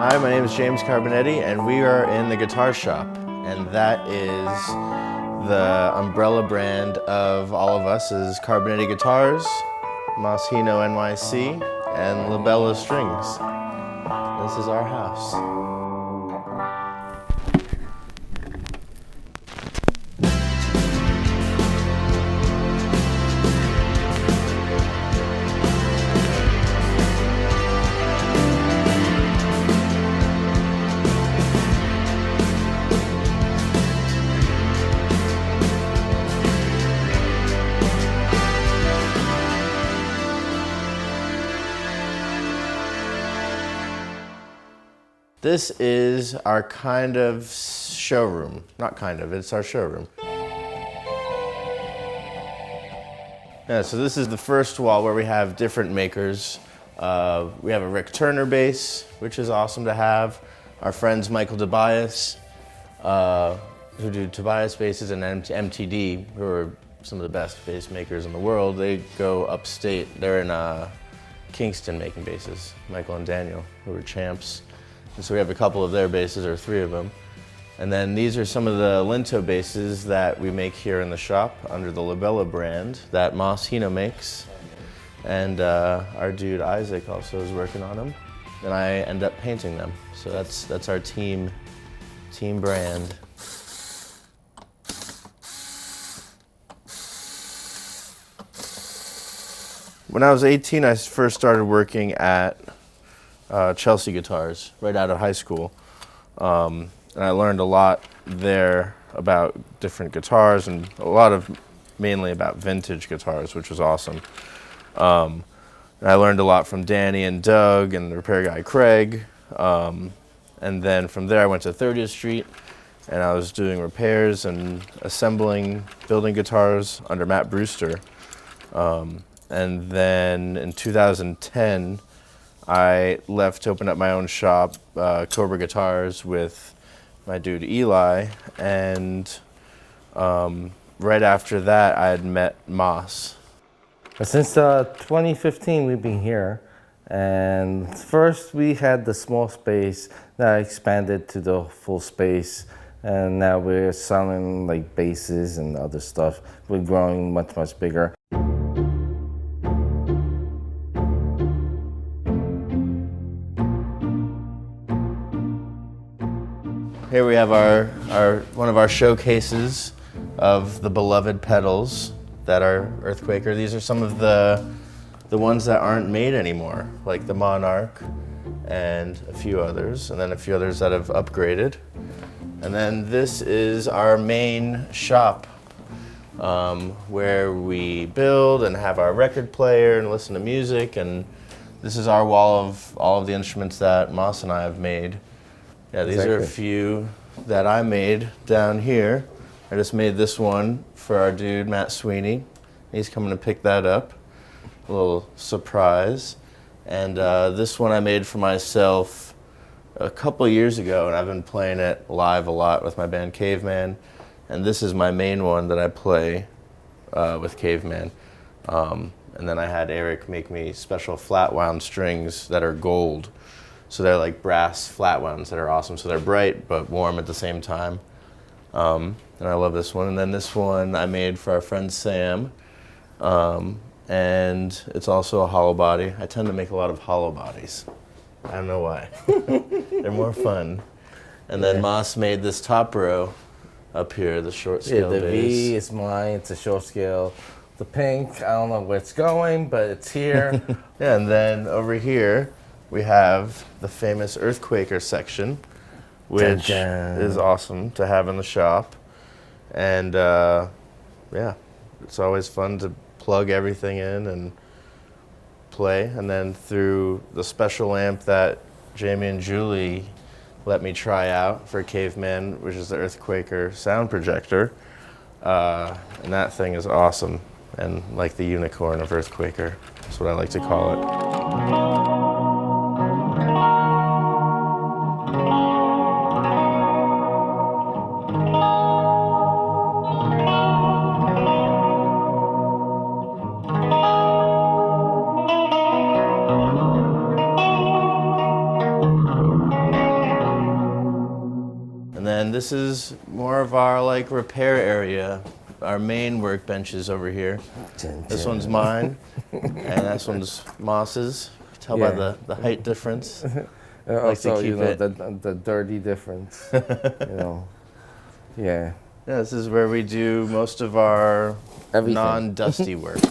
Hi, my name is James Carbonetti, and we are in the Guitar Shop, and that is the umbrella brand of all of us is Carbonetti Guitars, Mass日野NYC, and Labella Strings. This is our house. This is our kind of showroom. Not kind of, it's our showroom. Yeah, so this is the first wall where we have different makers. We have a Rick Turner bass, which is awesome to have. Our friends Michael Tobias, who do Tobias basses, and MTD, who are some of the best bass makers in the world. They go upstate. They're in Kingston making basses. Michael and Daniel, who are champs. And so we have a couple of their basses, or three of them. And then these are some of the Linto basses that we make here in the shop under the Labella brand that Mass日野makes. And our dude Isaac also is working on them. And I end up painting them. So that's our team brand. When I was 18, I first started working at Chelsea Guitars right out of high school. And I learned a lot there about different guitars and mainly about vintage guitars, which was awesome. And I learned a lot from Danny and Doug and the repair guy Craig. And then from there I went to 30th Street and I was doing repairs and building guitars under Matt Brewster. And then in 2010, I left to open up my own shop, Cobra Guitars, with my dude Eli, and right after that I had met Moss. Since 2015 we've been here, and first we had the small space, that expanded to the full space, and now we're selling like basses and other stuff. We're growing much bigger. Here we have one of our showcases of the beloved pedals that are Earthquaker. These are some of the ones that aren't made anymore, like the Monarch and a few others, and then a few others that have upgraded. And then this is our main shop where we build and have our record player and listen to music, and this is our wall of all of the instruments that Moss and I have made. Yeah, these are a few that I made down here. I just made this one for our dude, Matt Sweeney. He's coming to pick that up. A little surprise. And this one I made for myself a couple years ago, and I've been playing it live a lot with my band Caveman. And this is my main one that I play with Caveman. And then I had Eric make me special flat wound strings that are gold. So they're like brass flat wounds that are awesome. So they're bright but warm at the same time. And I love this one. And then this one I made for our friend Sam. And it's also a hollow body. I tend to make a lot of hollow bodies. I don't know why. They're more fun. And then Moss made this top row up here, the short scale the bass. V is mine, it's a short scale. The pink, I don't know where it's going, but it's here. Yeah, and then over here, we have the famous Earthquaker section, which is awesome to have in the shop. And yeah, it's always fun to plug everything in and play. And then through the special amp that Jamie and Julie let me try out for Caveman, which is the Earthquaker sound projector. And that thing is awesome, and like the unicorn of Earthquaker. That's what I like to call it. this is more of our like repair area. Our main workbench is over here. This one's mine, and this one's Moss's. You can tell by the height difference. Also, the dirty difference. Yeah. Yeah, this is where we do most of our non-dusty work.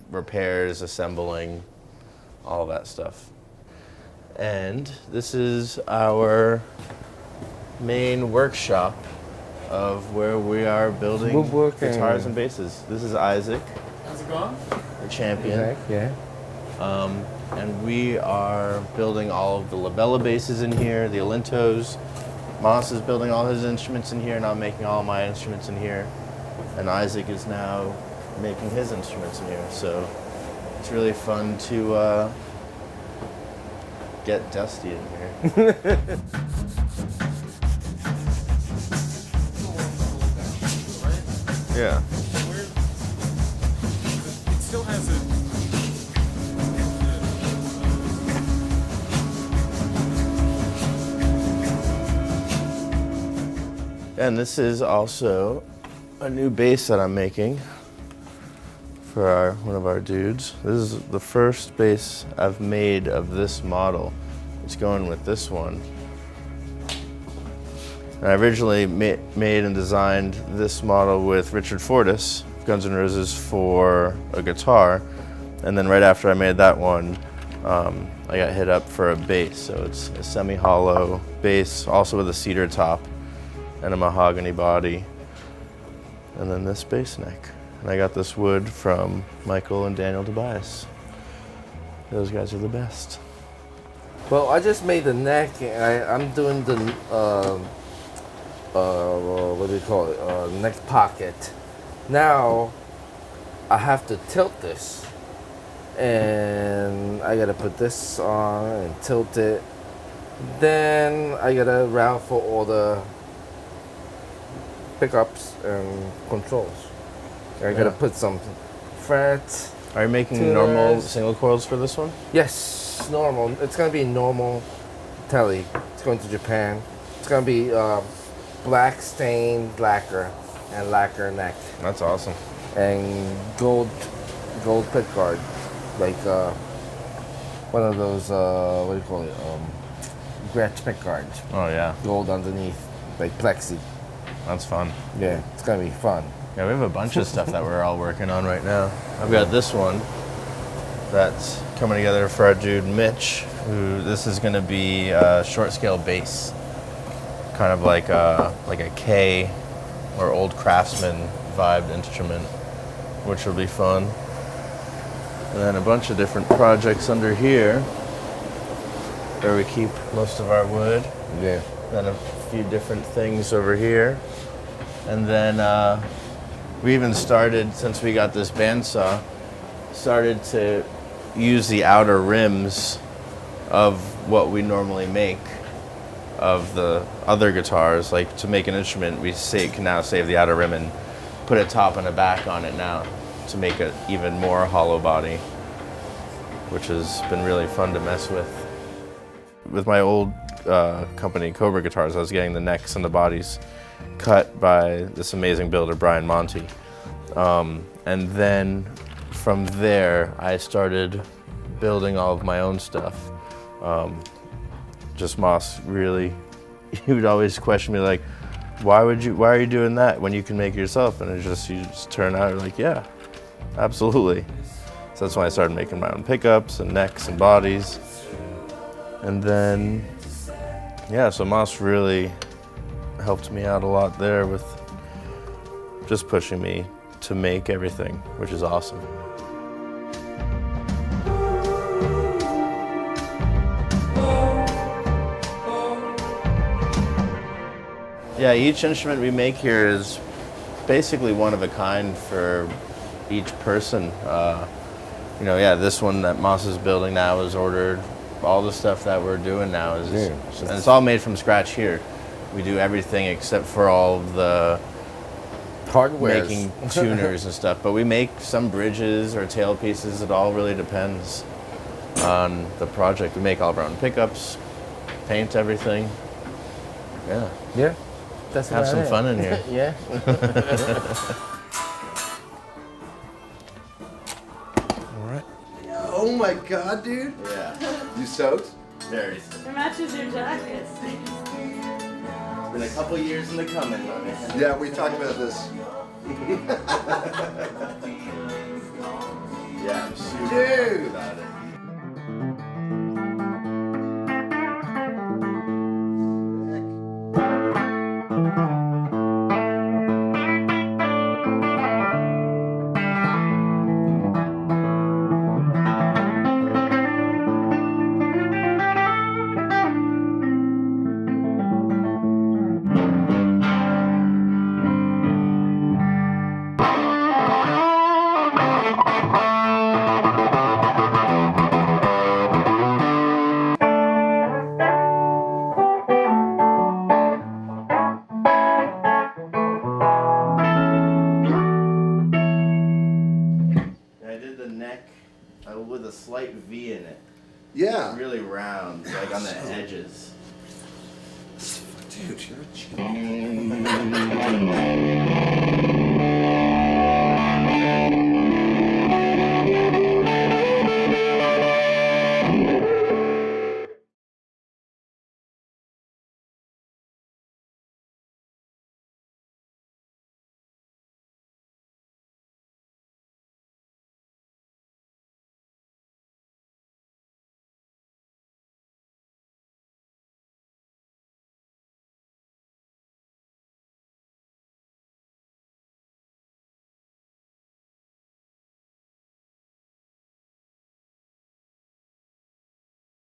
Repairs, assembling, all that stuff. And this is our main workshop of where we are building guitars and basses. This is Isaac. How's it going? The champion. Isaac, yeah. And we are building all of the labella basses in here, the Alintos. Moss is building all his instruments in here, and I'm making all my instruments in here. And Isaac is now making his instruments in here. So it's really fun to get dusty in here. Yeah. It still has a. And this is also a new bass that I'm making for one of our dudes. This is the first bass I've made of this model. It's going with this one. And I originally made and designed this model with Richard Fortus, Guns N' Roses, for a guitar. And then right after I made that one, I got hit up for a bass. So it's a semi-hollow bass, also with a cedar top and a mahogany body. And then this bass neck. And I got this wood from Michael and Daniel Tobias. Those guys are the best. Well, I just made the neck. I'm doing the what do you call it? Neck pocket. Now I have to tilt this, and I gotta put this on and tilt it. Then I gotta route for all the pickups and controls. I gotta put some frets. Are you making normal single coils for this one? Yes, normal. It's gonna be normal telly. It's going to Japan. It's gonna be black stained lacquer and lacquer neck That's awesome. and gold pick guard, like one of those what do you call it? Gretsch pick guards. Oh yeah, Gold underneath, like plexi. that's fun. Yeah, it's gonna be fun. Yeah, we have a bunch of stuff that we're all working on right now. I've got this one that's coming together for our dude Mitch, who this is gonna be a short scale bass. Kind of like a K or old Craftsman vibed instrument, which will be fun. And then a bunch of different projects under here where we keep most of our wood. Yeah. Then a few different things over here. And then we even started, since we got this bandsaw, started to use the outer rims of what we normally make of the other guitars. Like to make an instrument, we can now save the outer rim and put a top and a back on it now to make it even more hollow body, which has been really fun to mess with. With my old company, Cobra Guitars, I was getting the necks and the bodies cut by this amazing builder, Brian Monty. And then from there, I started building all of my own stuff. Just Moss really, he would always question me like, why are you doing that when you can make it yourself? And you just turn out like, yeah, absolutely. So that's when I started making my own pickups and necks and bodies. And then, yeah, so Moss really helped me out a lot there with just pushing me to make everything, which is awesome. Yeah, each instrument we make here is basically one of a kind for each person. This one that Moss is building now is ordered. All the stuff that we're doing now and it's all made from scratch here. We do everything except for all of the Hardware. Making tuners and stuff. But we make some bridges or tail pieces. It all really depends on the project. We make all of our own pickups, paint everything. Yeah. Yeah. That's Have about some it. fun in here. Yeah. All right. Oh my God, dude! Yeah. You soaked? Very soon. It matches your jacket. It's been a couple years in the coming, my man. Yeah, we talked about this. Yeah, I'm super Dude. pumped about it. With a slight V in it. Yeah. Really round, like on the edges. Dude, you're a genius.